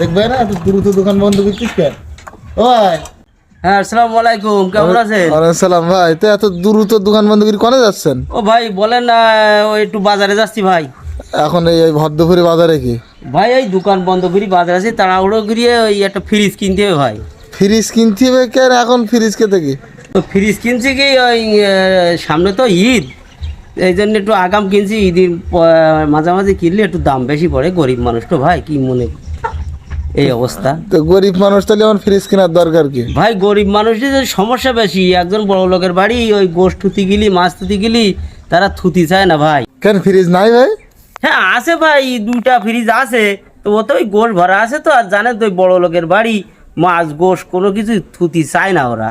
দেখবে না এত দ্রুত দোকান বন্ধ করছিস কেন? ওই হ্যাঁ, আসসালামু আলাইকুম, কেমন আছেন? ওয়ালাইকুম সালাম ভাই, তো এত দ্রুত দোকান বন্ধ করে কোনে যাচ্ছেন? ও ভাই বলেন না, ওই একটু বাজারে যাচ্ছি ভাই। এখন এই ভদ্রপুরি বাজারে কি ভাই এই দোকান বন্ধ করি বাজারে আছি, তাড়াহুড়ো করিয়ে ওই একটা ফ্রিজ কিনতে হবে ভাই। ফ্রিজ কিনতে হবে কেন? এখন ফ্রিজ খেতে কি? তো ফ্রিজ কিনছি কি ওই সামনে তো ঈদ, এই জন্য একটু আগাম কিনছি। ঈদের মাঝামাঝি কিনলে একটু দাম বেশি পড়ে, গরিব মানুষ তো ভাই, কি মনে এই অবস্থা। তো গরিব মানুষ তাহলে এখন ফ্রিজ কেনার দরকার কি? ভাই গরিব মানুষের সমস্যা বেশি। একজন বড় লোকের বাড়ি ওই গোশ থুতি গেলি, মাছ থুতি গেলি, তারা থুতি চায় না ভাই। কেন ফ্রিজ নাই ভাই? হ্যাঁ আছে ভাই, দুইটা ফ্রিজ আছে, তো ও তো ওই গোশ ভরা আছে। তো আর জানেন তো ওই বড় লোকের বাড়ি, মাছ গোশ কোনো কিছু থুতি চায় না ওরা।